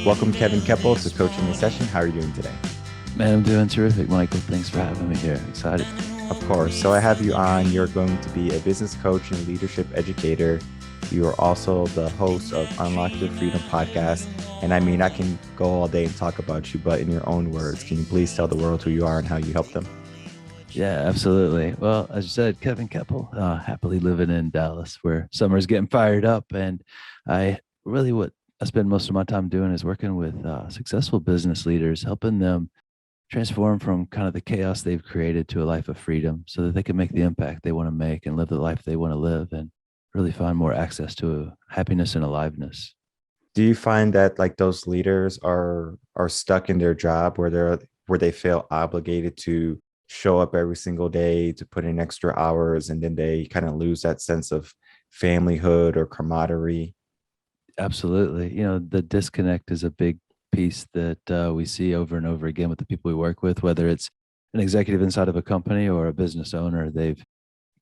Welcome, Kevin Kepple, to Coaching the Session. How are you doing today? Man, I'm doing terrific, Michael. Thanks for having me here. Excited. Of course. So I have you on. You're going to be a business coach and leadership educator. You are also the host of Unlock Your Freedom podcast. And I mean, I can go all day and talk about you, but in your own words, can you please tell the world who you are and how you help them? Yeah, absolutely. Well, as you said, Kevin Kepple, happily living in Dallas, where summer's getting fired up. And what I spend most of my time doing is working with successful business leaders, helping them transform from kind of the chaos they've created to a life of freedom so that they can make the impact they want to make and live the life they want to live and really find more access to happiness and aliveness. Do you find that like those leaders are stuck in their job where they feel obligated to show up every single day, to put in extra hours, and then they kind of lose that sense of familyhood or camaraderie? Absolutely. The disconnect is a big piece that we see over and over again with the people we work with, whether it's an executive inside of a company or a business owner. They've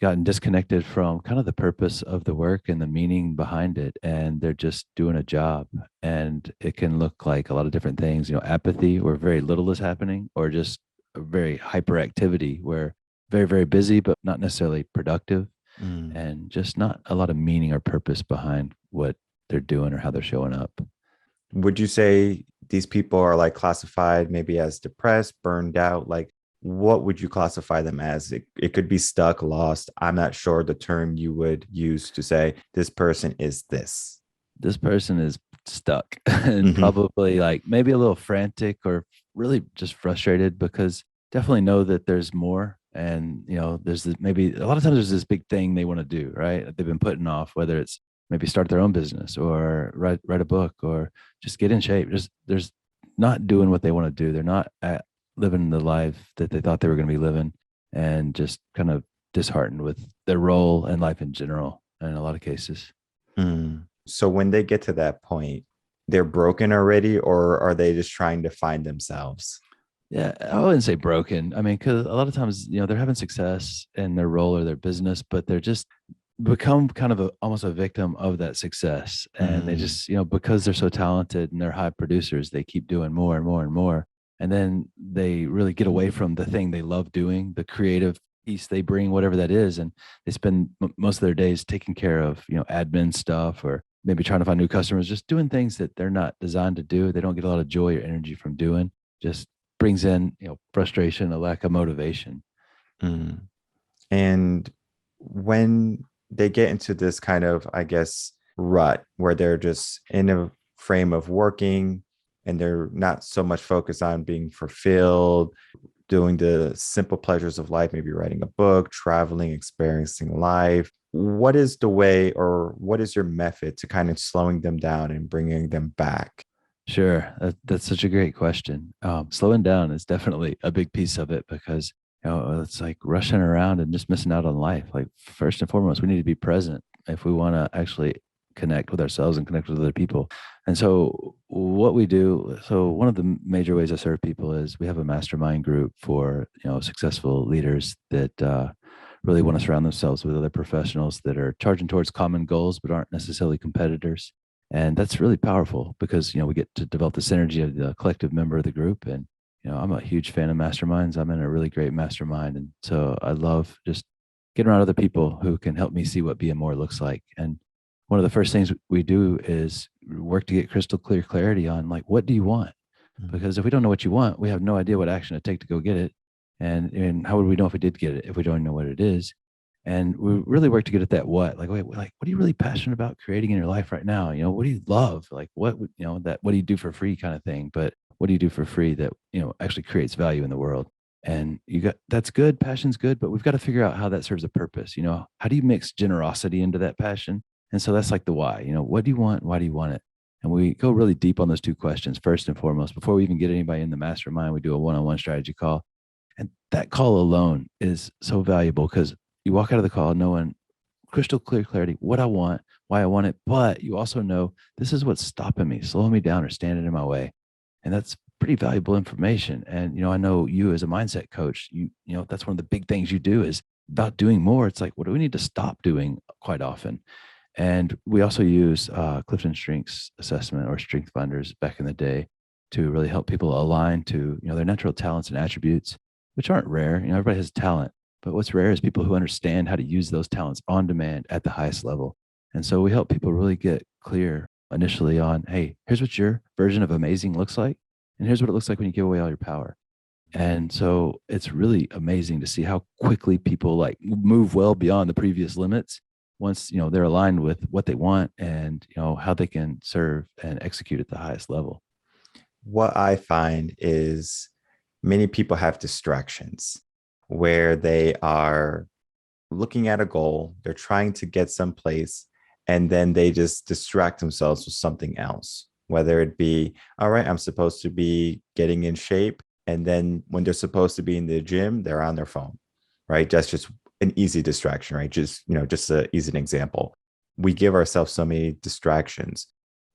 gotten disconnected from kind of the purpose of the work and the meaning behind it. And they're just doing a job. And it can look like a lot of different things, apathy where very little is happening, or just a very hyperactivity where very, very busy, but not necessarily productive, and just not a lot of meaning or purpose behind what they're doing or how they're showing up. Would you say these people are like classified maybe as depressed, burned out? Like, what would you classify them as? It could be stuck, lost. I'm not sure the term you would use to say this person is this. This person is stuck and probably like maybe a little frantic or really just frustrated, because definitely know that there's more. And, there's maybe a lot of times there's this big thing they want to do, right? They've been putting off, whether it's maybe start their own business or write a book or just get in shape. There's not doing what they want to do. They're not living the life that they thought they were going to be living, and just kind of disheartened with their role and life in general in a lot of cases. So when they get to that point, they're broken already, or are they just trying to find themselves? Yeah, I wouldn't say broken. I mean, because a lot of times, they're having success in their role or their business, but they're just become kind of almost a victim of that success. And they just, because they're so talented and they're high producers, they keep doing more and more and more. And then they really get away from the thing they love doing, the creative piece they bring, whatever that is. And they spend most of their days taking care of, admin stuff, or maybe trying to find new customers, just doing things that they're not designed to do. They don't get a lot of joy or energy from doing. Just brings in, frustration, a lack of motivation. And when they get into this kind of, I guess, rut where they're just in a frame of working and they're not so much focused on being fulfilled, doing the simple pleasures of life, maybe writing a book, traveling, experiencing life. What is the way, or what is your method to kind of slowing them down and bringing them back? Sure. That's such a great question. Slowing down is definitely a big piece of it, because it's like rushing around and just missing out on life. Like, first and foremost, we need to be present if we want to actually connect with ourselves and connect with other people. And so what we do, so one of the major ways I serve people is we have a mastermind group for, successful leaders that really want to surround themselves with other professionals that are charging towards common goals, but aren't necessarily competitors. And that's really powerful because, we get to develop the synergy of the collective member of the group. And, I'm a huge fan of masterminds. I'm in a really great mastermind. And so I love just getting around other people who can help me see what being more looks like. And one of the first things we do is work to get crystal clear clarity on, like, what do you want? Because if we don't know what you want, we have no idea what action to take to go get it. And how would we know if we did get it if we don't know what it is? And we really work to get at that what, like, wait, like, what are you really passionate about creating in your life right now? What do you love? Like, what do you do for free kind of thing? But what do you do for free that, actually creates value in the world? And that's good. Passion's good, but we've got to figure out how that serves a purpose. How do you mix generosity into that passion? And so that's like the why, what do you want? Why do you want it? And we go really deep on those two questions, first and foremost. Before we even get anybody in the mastermind, we do a one-on-one strategy call. And that call alone is so valuable, because you walk out of the call knowing crystal clear clarity, what I want, why I want it, but you also know this is what's stopping me, slowing me down, or standing in my way. And that's pretty valuable information. And, I know you as a mindset coach, that's one of the big things you do is about doing more. It's like, what do we need to stop doing quite often? And we also use Clifton Strengths Assessment or Strength Finders back in the day to really help people align to, their natural talents and attributes, which aren't rare. Everybody has talent, but what's rare is people who understand how to use those talents on demand at the highest level. And so we help people really get clear initially on, hey, here's what your version of amazing looks like, and here's what it looks like when you give away all your power. And so it's really amazing to see how quickly people like move well beyond the previous limits once, they're aligned with what they want and, how they can serve and execute at the highest level. What I find is many people have distractions where they are looking at a goal, they're trying to get someplace, and then they just distract themselves with something else, whether it be, all right, I'm supposed to be getting in shape. And then when they're supposed to be in the gym, they're on their phone, right? That's just an easy distraction, right? Just an easy example. We give ourselves so many distractions.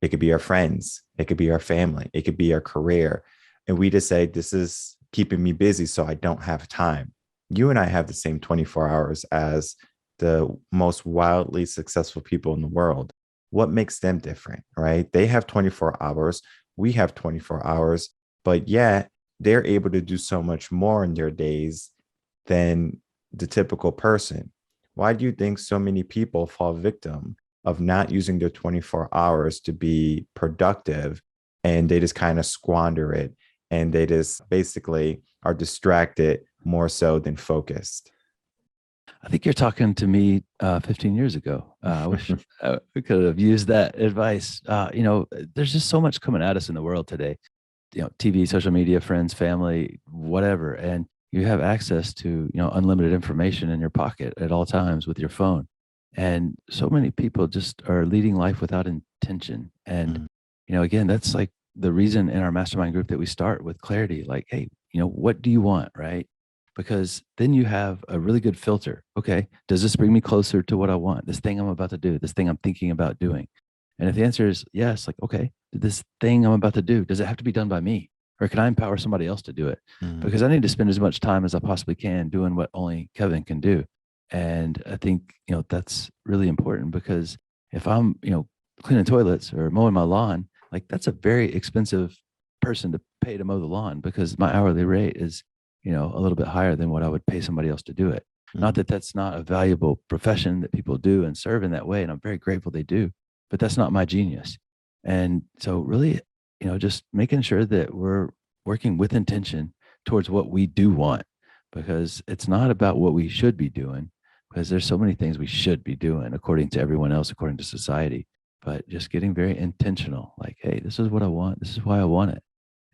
It could be our friends, it could be our family, it could be our career. And we just say, this is keeping me busy, so I don't have time. You and I have the same 24 hours as the most wildly successful people in the world. What makes them different, right? They have 24 hours, we have 24 hours, but yet they're able to do so much more in their days than the typical person. Why do you think so many people fall victim of not using their 24 hours to be productive, and they just kind of squander it, and they just basically are distracted more so than focused? I think you're talking to me 15 years ago. I wish we could have used that advice. There's just so much coming at us in the world today. TV, social media, friends, family, whatever, and you have access to unlimited information in your pocket at all times with your phone. And so many people just are leading life without intention. And Mm. again, that's like the reason in our mastermind group that we start with clarity. Like, hey, what do you want, right? Because then you have a really good filter. Okay, does this bring me closer to what I want? This thing I'm about to do, this thing I'm thinking about doing. And if the answer is yes, like, okay, this thing I'm about to do, does it have to be done by me? Or can I empower somebody else to do it? Mm. Because I need to spend as much time as I possibly can doing what only Kevin can do. And I think, that's really important because if I'm, cleaning toilets or mowing my lawn, like that's a very expensive person to pay to mow the lawn because my hourly rate is, a little bit higher than what I would pay somebody else to do it. Not Mm. that that's not a valuable profession that people do and serve in that way. And I'm very grateful they do, but that's not my genius. And so really, just making sure that we're working with intention towards what we do want, because it's not about what we should be doing, because there's so many things we should be doing according to everyone else, according to society, but just getting very intentional. Like, hey, this is what I want. This is why I want it.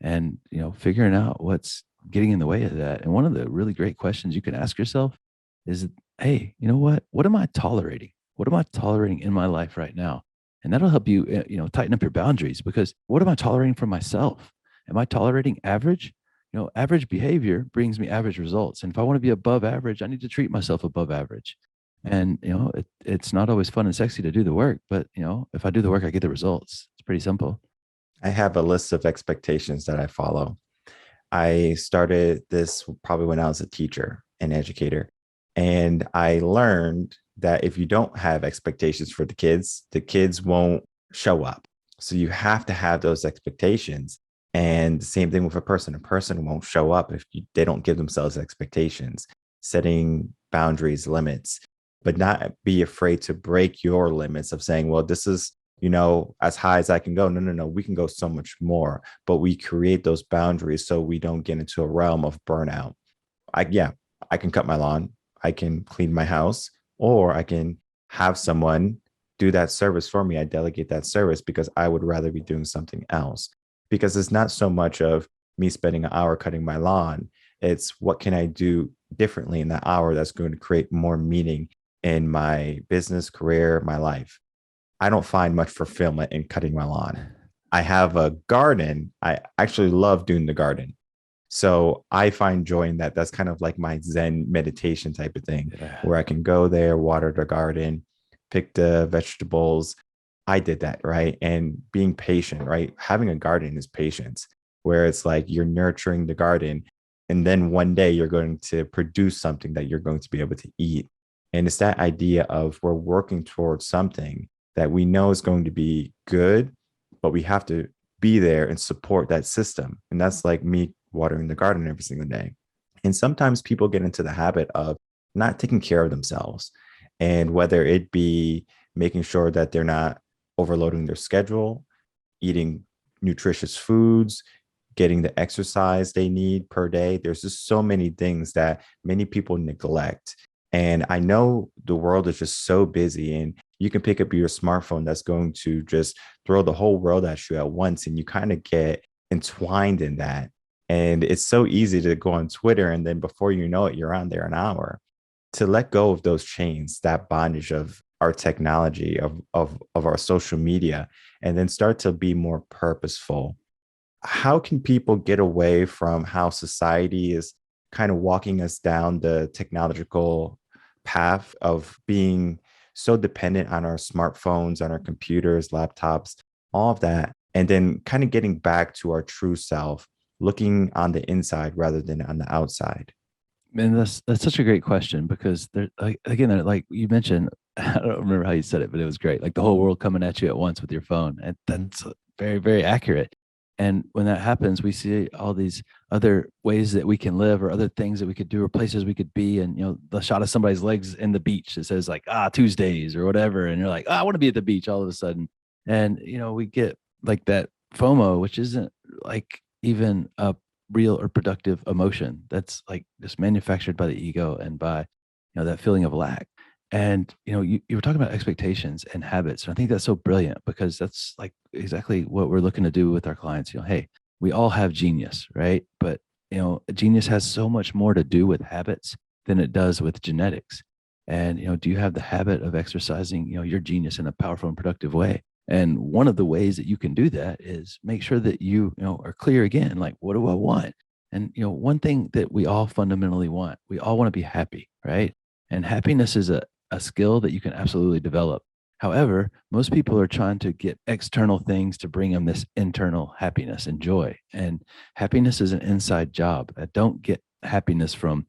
And, figuring out what's getting in the way of that. And one of the really great questions you can ask yourself is, hey, you know what? What am I tolerating? What am I tolerating in my life right now? And that'll help you, tighten up your boundaries, because what am I tolerating for myself? Am I tolerating average? Average behavior brings me average results. And if I want to be above average, I need to treat myself above average. And, it's not always fun and sexy to do the work, but, if I do the work, I get the results. It's pretty simple. I have a list of expectations that I follow. I started this probably when I was a teacher and educator. And I learned that if you don't have expectations for the kids won't show up. So you have to have those expectations. And the same thing with a person won't show up if they don't give themselves expectations, setting boundaries, limits, but not be afraid to break your limits of saying, well, this is, as high as I can go. No, no, no. We can go so much more, but we create those boundaries so we don't get into a realm of burnout. Yeah, I can cut my lawn, I can clean my house, or I can have someone do that service for me. I delegate that service because I would rather be doing something else. Because it's not so much of me spending an hour cutting my lawn. It's what can I do differently in that hour that's going to create more meaning in my business, career, my life. I don't find much fulfillment in cutting my lawn. I have a garden. I actually love doing the garden. So I find joy in that. That's kind of like my Zen meditation type of thing Yeah. where I can go there, water the garden, pick the vegetables. I did that, right? And being patient, right? Having a garden is patience, where it's like you're nurturing the garden. And then one day you're going to produce something that you're going to be able to eat. And it's that idea of we're working towards something that we know is going to be good, but we have to be there and support that system. And that's like me watering the garden every single day. And sometimes people get into the habit of not taking care of themselves. And whether it be making sure that they're not overloading their schedule, eating nutritious foods, getting the exercise they need per day. There's just so many things that many people neglect. And I know the world is just so busy, and you can pick up your smartphone that's going to just throw the whole world at you at once. And you kind of get entwined in that. And it's so easy to go on Twitter, and then before you know it, you're on there an hour. To let go of those chains, that bondage of our technology, of our social media, and then start to be more purposeful. How can people get away from how society is kind of walking us down the technological path of being so dependent on our smartphones, on our computers, laptops, all of that, and then kind of getting back to our true self, looking on the inside rather than on the outside? And that's such a great question, because there, like, again, like you mentioned, I don't remember how you said it, but it was great. Like the whole world coming at you at once with your phone, and that's very, very accurate. And when that happens, we see all these other ways that we can live, or other things that we could do, or places we could be. And the shot of somebody's legs in the beach that says like Tuesdays or whatever, and you're like, I want to be at the beach all of a sudden. And we get like that FOMO, which isn't like even a real or productive emotion. That's like just manufactured by the ego and by that feeling of lack. And you were talking about expectations and habits, and I think that's so brilliant, because that's like exactly what we're looking to do with our clients. Hey, we all have genius, right? But genius has so much more to do with habits than it does with genetics. And do you have the habit of exercising your genius in a powerful and productive way? And one of the ways that you can do that is make sure that you are clear again, like, what do I want? And one thing that we all fundamentally want, we all want to be happy, right? And happiness is a skill that you can absolutely develop. However, most people are trying to get external things to bring them this internal happiness and joy. And happiness is an inside job. Don't get happiness from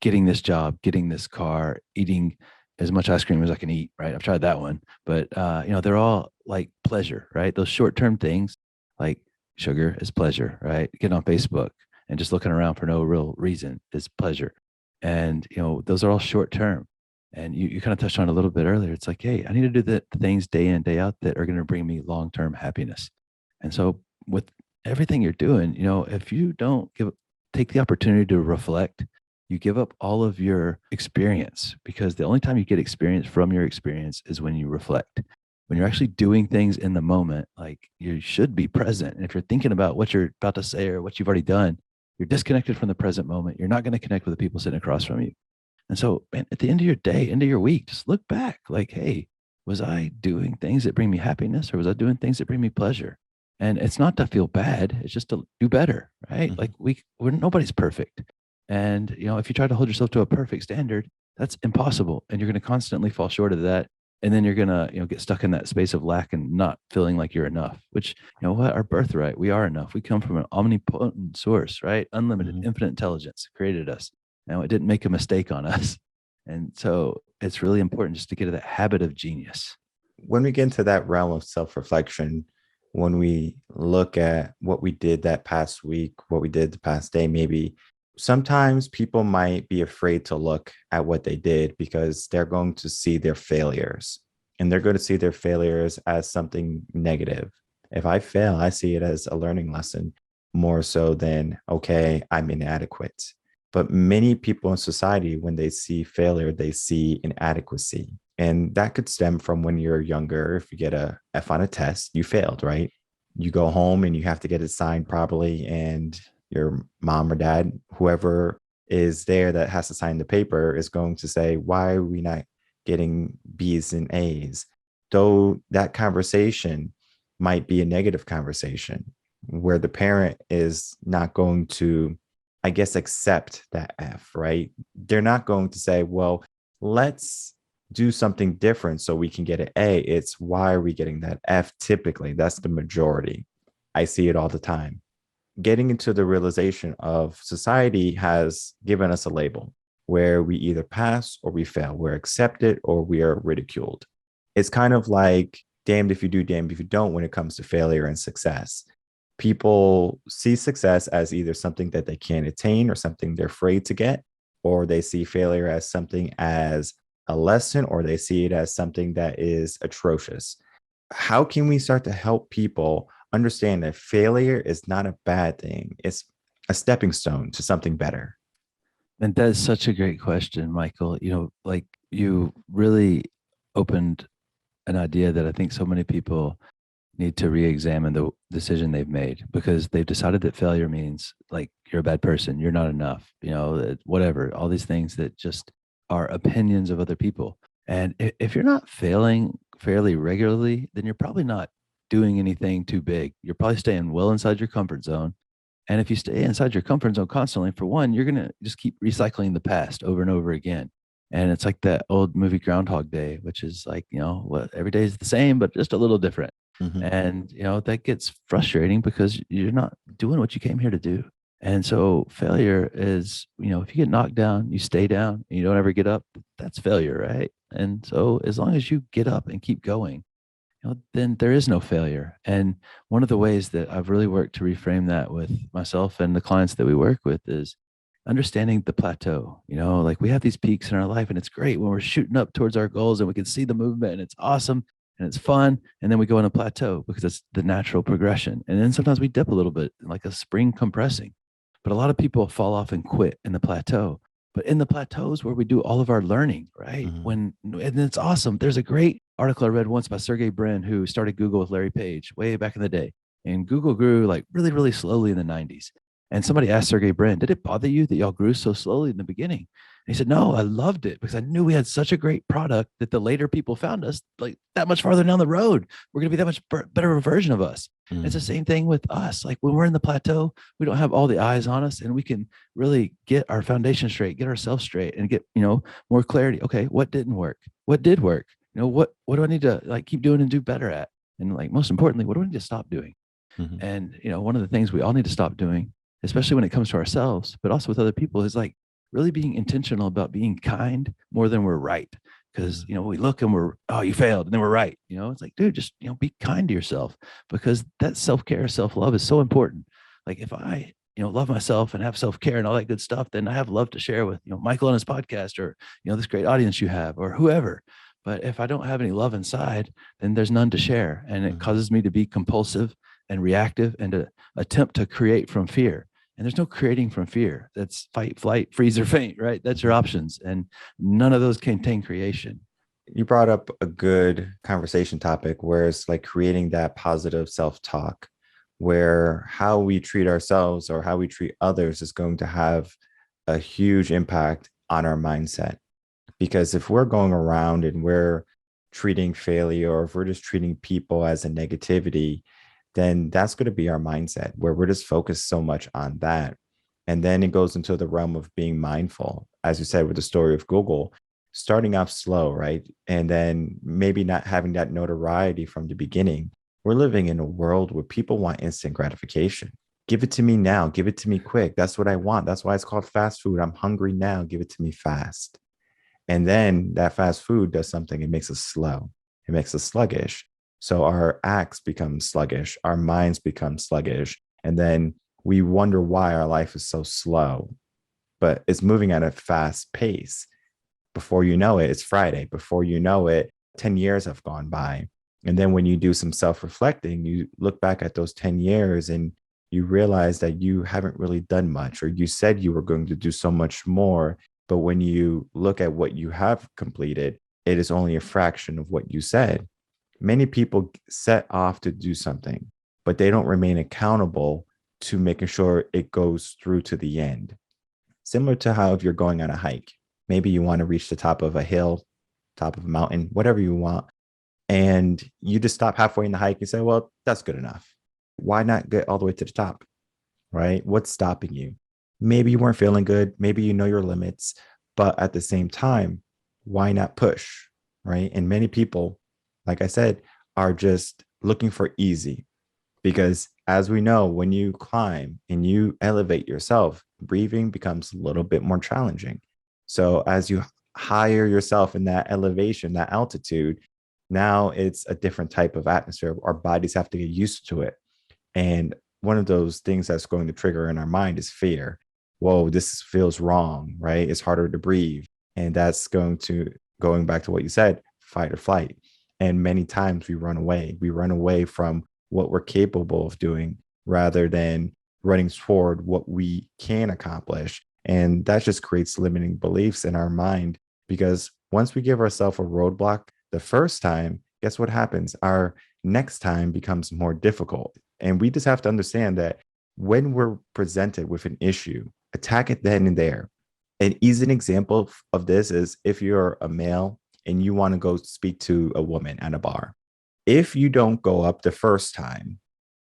getting this job, getting this car, eating as much ice cream as I can eat, right? I've tried that one, but they're all like pleasure, right? Those short-term things like sugar is pleasure, right? Getting on Facebook and just looking around for no real reason is pleasure. And those are all short-term. And you kind of touched on it a little bit earlier. It's like, hey, I need to do the things day in, day out that are going to bring me long-term happiness. And so with everything you're doing, if you don't take the opportunity to reflect, you give up all of your experience, because the only time you get experience from your experience is when you reflect. When you're actually doing things in the moment, like you should be present. And if you're thinking about what you're about to say or what you've already done, you're disconnected from the present moment. You're not going to connect with the people sitting across from you. And so, man, at the end of your day, end of your week, just look back like, hey, was I doing things that bring me happiness, or was I doing things that bring me pleasure? And it's not to feel bad. It's just to do better, right? Mhm. Like nobody's perfect. And, if you try to hold yourself to a perfect standard, that's impossible. And you're going to constantly fall short of that. And then you're going to, get stuck in that space of lack and not feeling like you're enough, which, our birthright, we are enough. We come from an omnipotent source, right? Unlimited, Mhm. infinite intelligence created us. Now, it didn't make a mistake on us. And so it's really important just to get to that habit of genius. When we get into that realm of self-reflection, when we look at what we did that past week, what we did the past day, maybe sometimes people might be afraid to look at what they did because they're going to see their failures, and they're going to see their failures as something negative. If I fail, I see it as a learning lesson more so than, okay, I'm inadequate. But many people in society, when they see failure, they see inadequacy. And that could stem from when you're younger. If you get a F on a test, you failed, right? You go home and you have to get it signed properly. And your mom or dad, whoever is there that has to sign the paper, is going to say, why are we not getting B's and A's? Though that conversation might be a negative conversation where the parent is not going to, I guess, accept that F, right? They're not going to say, well, let's do something different so we can get an A. It's why are we getting that F typically? That's the majority. I see it all the time. Getting into the realization of society has given us a label where we either pass or we fail. We're accepted or we are ridiculed. It's kind of like damned if you do, damned if you don't when it comes to failure and success. People see success as either something that they can't attain or something they're afraid to get, or they see failure as something as a lesson, or they see it as something that is atrocious. How can we start to help people understand that failure is not a bad thing? It's a stepping stone to something better. And that's such a great question, Michael. Like you really opened an idea that I think so many people need to re-examine the decision they've made, because they've decided that failure means like you're a bad person, you're not enough, whatever, all these things that just are opinions of other people. And if you're not failing fairly regularly, then you're probably not doing anything too big. You're probably staying well inside your comfort zone. And if you stay inside your comfort zone constantly, for one, you're going to just keep recycling the past over and over again. And it's like that old movie Groundhog Day, which is like, what, every day is the same, but just a little different. Mhm. And, that gets frustrating because you're not doing what you came here to do. And so failure is, if you get knocked down, you stay down and you don't ever get up, that's failure, right? And so as long as you get up and keep going, then there is no failure. And one of the ways that I've really worked to reframe that with myself and the clients that we work with is understanding the plateau. Like we have these peaks in our life, and it's great when we're shooting up towards our goals and we can see the movement and it's awesome and it's fun. And then we go on a plateau because it's the natural progression. And then sometimes we dip a little bit, like a spring compressing. But a lot of people fall off and quit in the plateau. But in the plateaus where we do all of our learning, right? Mhm. And it's awesome. There's a great article I read once by Sergey Brin, who started Google with Larry Page way back in the day. And Google grew like really, really slowly in the 90s. And somebody asked Sergey Brin, did it bother you that y'all grew so slowly in the beginning? And he said, no, I loved it because I knew we had such a great product that the later people found us like that much farther down the road. We're going to be that much better version of us. Mhm. It's the same thing with us. Like when we're in the plateau, we don't have all the eyes on us, and we can really get our foundation straight, get ourselves straight, and get, more clarity. Okay, what didn't work? What did work? What do I need to like keep doing and do better at? And like most importantly, what do I need to stop doing? Mhm. And one of the things we all need to stop doing, especially when it comes to ourselves, but also with other people, is like really being intentional about being kind more than we're right. Because we look and we're, oh, you failed, and then we're right. It's like, dude, just be kind to yourself, because that self-care, self-love is so important. Like if I love myself and have self-care and all that good stuff, then I have love to share with Michael on his podcast, or this great audience you have, or whoever. But if I don't have any love inside, then there's none to share, and it Mhm. causes me to be compulsive and reactive and to attempt to create from fear. And there's no creating from fear. That's fight, flight, freeze, or faint, right? That's your Mhm. options. And none of those contain creation. You brought up a good conversation topic where it's like creating that positive self-talk, where how we treat ourselves or how we treat others is going to have a huge impact on our mindset. Because if we're going around and we're treating failure, or if we're just treating people as a negativity, then that's going to be our mindset, where we're just focused so much on that. And then it goes into the realm of being mindful, as you said with the story of Google, starting off slow, right? And then maybe not having that notoriety from the beginning. We're living in a world where people want instant gratification. Give it to me now. Give it to me quick. That's what I want. That's why it's called fast food. I'm hungry now. Give it to me fast. And then that fast food does something. It makes us slow. It makes us sluggish. So our acts become sluggish. Our minds become sluggish. And then we wonder why our life is so slow, but it's moving at a fast pace. Before you know it, it's Friday. Before you know it, 10 years have gone by. And then when you do some self reflecting, you look back at those 10 years and you realize that you haven't really done much, or you said you were going to do so much more. But when you look at what you have completed, it is only a fraction of what you said. Many people set off to do something, but they don't remain accountable to making sure it goes through to the end. Similar to how if you're going on a hike, maybe you want to reach the top of a hill, top of a mountain, whatever you want, and you just stop halfway in the hike and say, well, that's good enough. Why not get all the way to the top, right? What's stopping you? Maybe you weren't feeling good. Maybe you know your limits, but at the same time, why not push, right? And many people, like I said, are just looking for easy, because as we know, when you climb and you elevate yourself, breathing becomes a little bit more challenging. So as you higher yourself in that elevation, that altitude, Now it's a different type of atmosphere. Our bodies have to get used to it. And one of those things that's going to trigger in our mind is fear. Whoa, this feels wrong, right? It's harder to breathe. And that's going back to what you said, fight or flight. And many times we run away. We run away from what we're capable of doing rather than running toward what we can accomplish. And that just creates limiting beliefs in our mind because once we give ourselves a roadblock the first time, guess what happens? Our next time becomes more difficult. And we just have to understand that when we're presented with an issue, attack it then and there. An easy example of this is if you're a male and you want to go speak to a woman at a bar. If you don't go up the first time,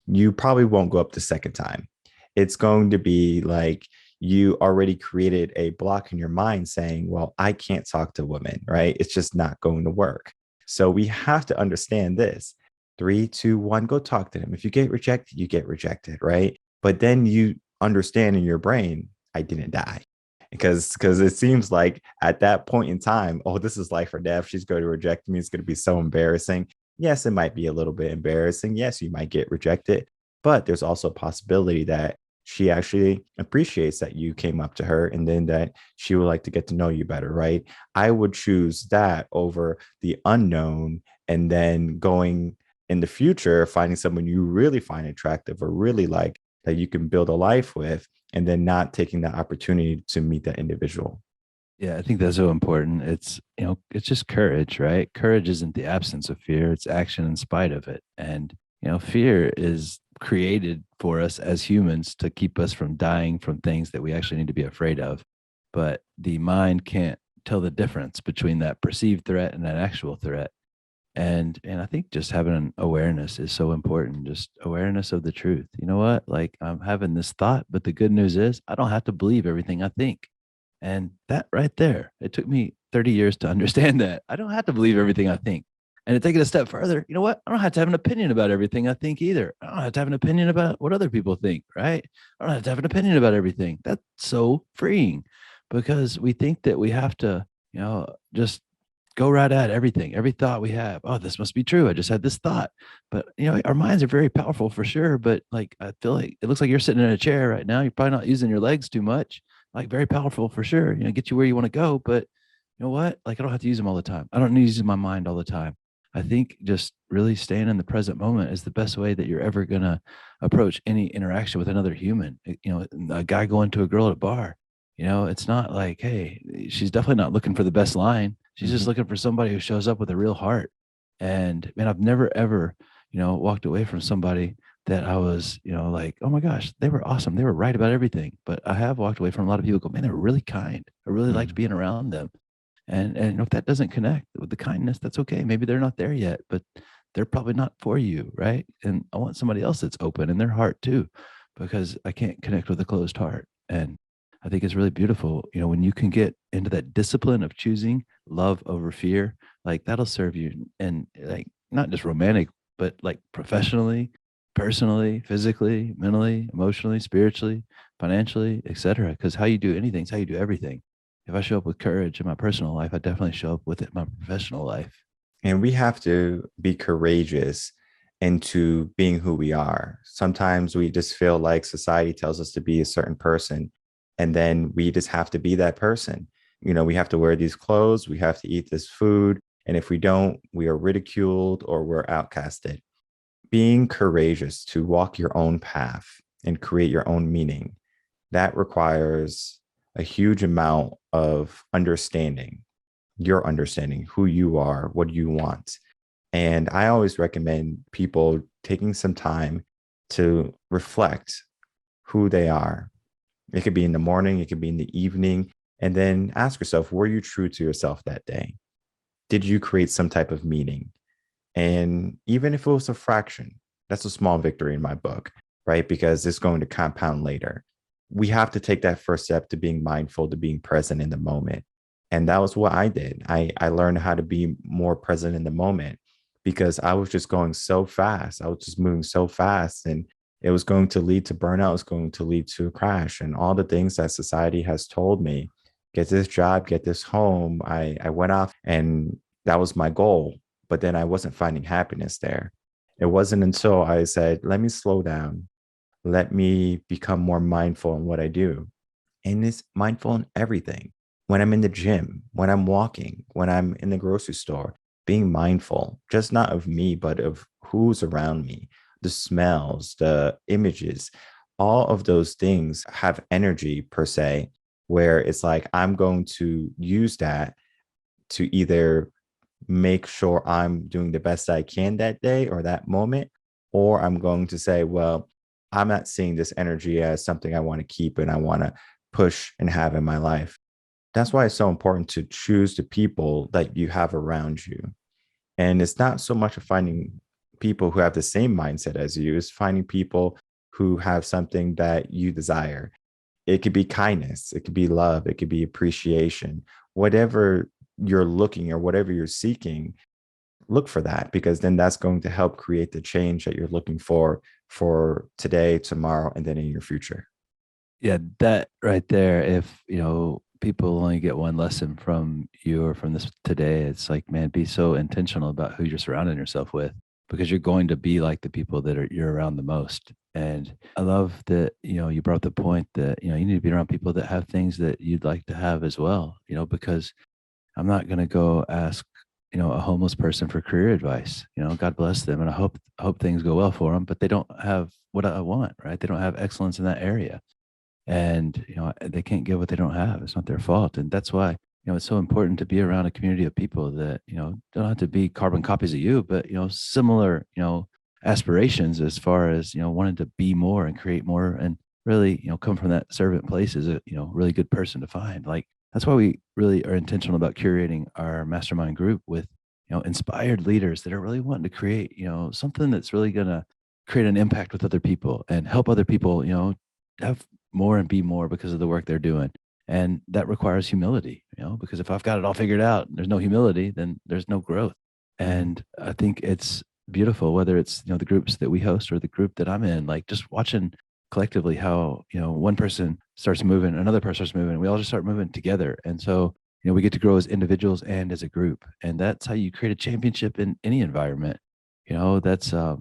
you probably won't go up the second time. It's going to be like you already created a block in your mind saying, well, I can't talk to women, right? It's just not going to work. So we have to understand this. 3, 2, 1, go talk to them. If you get rejected, you get rejected, right? But then you understand in your brain, I didn't die. Because it seems like at that point in time, oh, this is life or death. She's going to reject me. It's going to be so embarrassing. Yes, it might be a little bit embarrassing. Yes, you might get rejected, but there's also a possibility that she actually appreciates that you came up to her and then that she would like to get to know you better, right? I would choose that over the unknown and then going in the future, finding someone you really find attractive or really like that you can build a life with, and then not taking the opportunity to meet that individual. Yeah, I think that's so important. It's just courage, right? Courage isn't the absence of fear, it's action in spite of it. And, fear is created for us as humans to keep us from dying from things that we actually need to be afraid of. But the mind can't tell the difference between that perceived threat and an actual threat. And I think just having an awareness is so important, just awareness of the truth. You know what? Like I'm having this thought, but the good news is I don't have to believe everything I think. And that right there, it took me 30 years to understand that. I don't have to believe everything I think. And to take it a step further, you know what? I don't have to have an opinion about everything I think either. I don't have to have an opinion about what other people think, right? I don't have to have an opinion about everything. That's so freeing because we think that we have to, just go right at everything, every thought we have. Oh, this must be true. I just had this thought. But our minds are very powerful for sure. But like I feel like it looks like you're sitting in a chair right now. You're probably not using your legs too much. Like very powerful for sure. Get you where you want to go. But you know what? Like I don't have to use them all the time. I don't need to use my mind all the time. I think just really staying in the present moment is the best way that you're ever gonna approach any interaction with another human. A guy going to a girl at a bar. It's not like, hey, she's definitely not looking for the best line. She's just looking for somebody who shows up with a real heart. And man, I've never ever, walked away from somebody that I was, like, oh my gosh, they were awesome. They were right about everything. But I have walked away from a lot of people go, man, they were really kind. I really liked being around them. And if that doesn't connect with the kindness, that's okay. Maybe they're not there yet, but they're probably not for you, right? And I want somebody else that's open in their heart too, because I can't connect with a closed heart. And I think it's really beautiful, when you can get into that discipline of choosing love over fear, like that'll serve you and like not just romantic, but like professionally, personally, physically, mentally, emotionally, spiritually, financially, etc. Because how you do anything is how you do everything. If I show up with courage in my personal life, I definitely show up with it in my professional life. And we have to be courageous into being who we are. Sometimes we just feel like society tells us to be a certain person, and then we just have to be that person. We have to wear these clothes, we have to eat this food. And if we don't, we are ridiculed or we're outcasted. Being courageous to walk your own path and create your own meaning, that requires a huge amount of understanding, your understanding who you are, what you want. And I always recommend people taking some time to reflect who they are. It could be in the morning, it could be in the evening, and then ask yourself, were you true to yourself that day? Did you create some type of meaning? And even if it was a fraction, that's a small victory in my book, right? Because it's going to compound later. We have to take that first step to being mindful, to being present in the moment. And that was what I did. I learned how to be more present in the moment because I was just going so fast. I was just moving so fast. And it was going to lead to burnout. It was going to lead to a crash. And all the things that society has told me, get this job, get this home. I went off and that was my goal. but then I wasn't finding happiness there. It wasn't until I said, let me slow down, let me become more mindful in what I do. And it's mindful in everything. When I'm in the gym, when I'm walking, when I'm in the grocery store, being mindful, just not of me, but of who's around me, the smells, the images, all of those things have energy per se, where it's like I'm going to use that to either make sure I'm doing the best I can that day or that moment, or I'm going to say, well, I'm not seeing this energy as something I want to keep and I want to push and have in my life. That's why it's so important to choose the people that you have around you. And it's not so much of finding people who have the same mindset as you, it's finding people who have something that you desire. It could be kindness, it could be love, it could be appreciation, whatever you're looking or whatever you're seeking, look for that, because then that's going to help create the change that you're looking for today, tomorrow, and then in your future. Yeah, that right there. If people only get one lesson from you or from this today, it's like, man, be so intentional about who you're surrounding yourself with, because you're going to be like the people that you're around the most. And I love that you brought the point that you need to be around people that have things that you'd like to have as well. Because I'm not going to go ask a homeless person for career advice. God bless them, and I hope things go well for them, but they don't have what I want, right? They don't have excellence in that area, and they can't get what they don't have. It's not their fault. And that's why it's so important to be around a community of people that don't have to be carbon copies of you, but similar aspirations as far as wanting to be more and create more, and really come from that servant place is a really good person to find. Like, that's why we really are intentional about curating our mastermind group with inspired leaders that are really wanting to create something that's really going to create an impact with other people and help other people have more and be more because of the work they're doing. And that requires humility, because if I've got it all figured out and there's no humility, then there's no growth. And I think it's beautiful, whether it's, the groups that we host or the group that I'm in, like just watching collectively how, one person starts moving, another person starts moving, and we all just start moving together. And so, we get to grow as individuals and as a group. And that's how you create a championship in any environment. That's, oh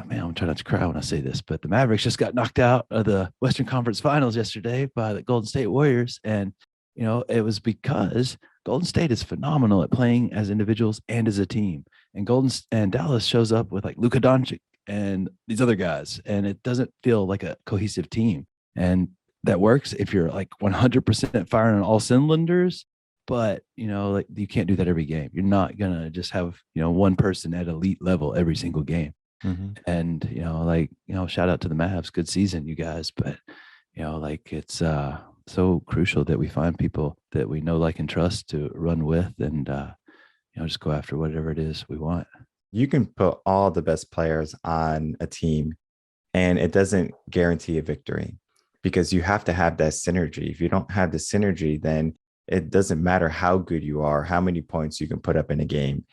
man, I'm trying not to cry when I say this, but the Mavericks just got knocked out of the Western Conference Finals yesterday by the Golden State Warriors. And, it was because Golden State is phenomenal at playing as individuals and as a team. And Dallas shows up with like Luka Doncic and these other guys, and it doesn't feel like a cohesive team. And that works if you're like 100% firing on all cylinders, but like you can't do that every game. You're not gonna just have one person at elite level every single game. Mhm. And shout out to the Mavs, good season, you guys. But like it's so crucial that we find people that we know, like, and trust to run with, and just go after whatever it is we want. You can put all the best players on a team, and it doesn't guarantee a victory, because you have to have that synergy. If you don't have the synergy, then it doesn't matter how good you are, how many points you can put up in a game.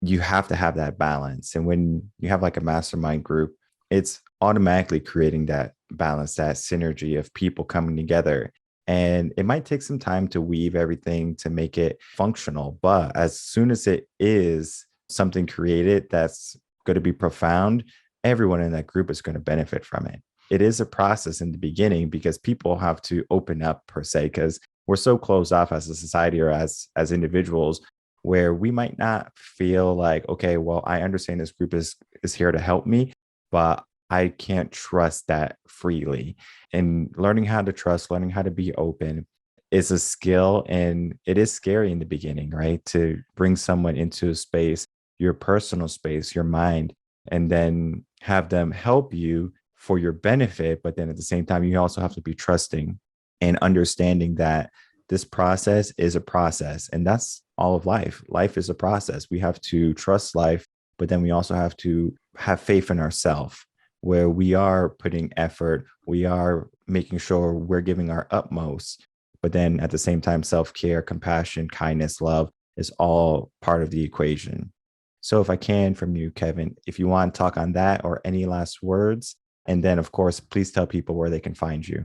You have to have that balance. And when you have like a mastermind group, it's automatically creating that balance, that synergy of people coming together. And it might take some time to weave everything to make it functional. But as soon as it is something created that's going to be profound, everyone in that group is going to benefit from it. It is a process in the beginning because people have to open up per se, because we're so closed off as a society or as individuals, where we might not feel like, okay, well, I understand this group is here to help me, but I can't trust that freely. And learning how to trust, learning how to be open is a skill. And it is scary in the beginning, right? To bring someone into a space, your personal space, your mind, and then have them help you for your benefit. But then at the same time, you also have to be trusting and understanding that this process is a process. And that's all of life. Life is a process. We have to trust life, but then we also have to have faith in ourselves, where we are putting effort, we are making sure we're giving our utmost. But then at the same time, self-care, compassion, kindness, love is all part of the equation. So if I can from you, Kevin, if you want to talk on that or any last words, and then of course, please tell people where they can find you.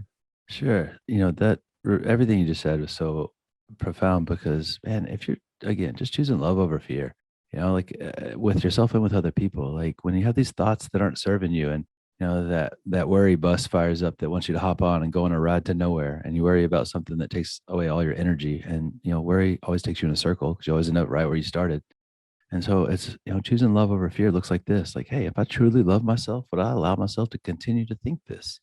Sure. That everything you just said was so profound, because, man, if you're, again, just choosing love over fear, like with yourself and with other people. Like when you have these thoughts that aren't serving you, and that worry bus fires up that wants you to hop on and go on a ride to nowhere, and you worry about something that takes away all your energy, and worry always takes you in a circle because you always end up right where you started. And so it's, choosing love over fear looks like this. Like, hey, if I truly love myself, would I allow myself to continue to think this?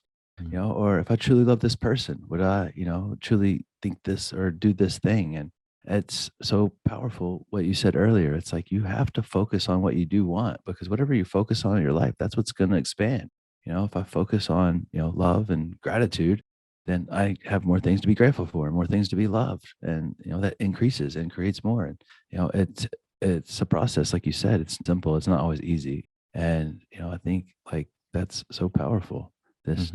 Or if I truly love this person, would I, truly think this or do this thing? And it's so powerful what you said earlier. It's like you have to focus on what you do want, because whatever you focus on in your life, that's what's going to expand. If I focus on, love and gratitude, then I have more things to be grateful for, more things to be loved. And, that increases and creates more. And, it's a process. Like you said, it's simple. It's not always easy. And, I think like that's so powerful. This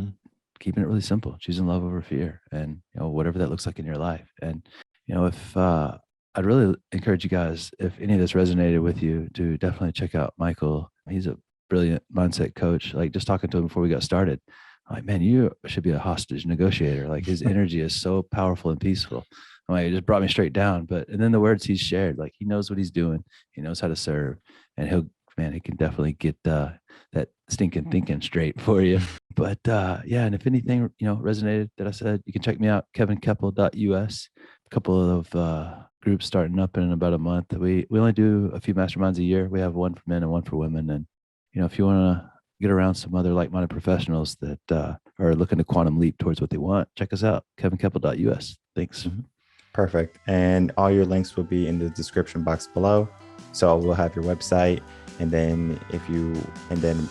keeping it really simple, choosing love over fear, and, whatever that looks like in your life. And, if I'd really encourage you guys, if any of this resonated with you, to definitely check out Michael. He's a brilliant mindset coach. Like just talking to him before we got started, I'm like, man, you should be a hostage negotiator. Like his energy is so powerful and peaceful. I'm like, it just brought me straight down. And then the words he's shared, like he knows what he's doing. He knows how to serve, and he can definitely get that stinking thinking straight for you. But yeah, and if anything, resonated that I said, you can check me out, kevinkepple.us. A couple of groups starting up in about a month. We only do a few masterminds a year. We have one for men and one for women. And, if you want to get around some other like-minded professionals that are looking to quantum leap towards what they want, check us out, kevinkepple.us. Thanks. Perfect. And all your links will be in the description box below. So we'll have your website. And then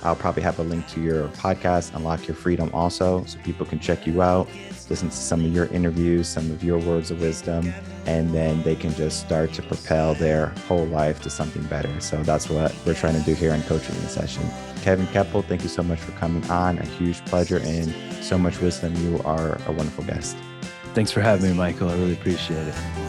I'll probably have a link to your podcast, Unlock Your Freedom, also, so people can check you out, listen to some of your interviews, some of your words of wisdom, and then they can just start to propel their whole life to something better. So that's what we're trying to do here in Coaching in Session. Kevin Kepple, thank you so much for coming on. A huge pleasure and so much wisdom. You are a wonderful guest. Thanks for having me, Michael. I really appreciate it.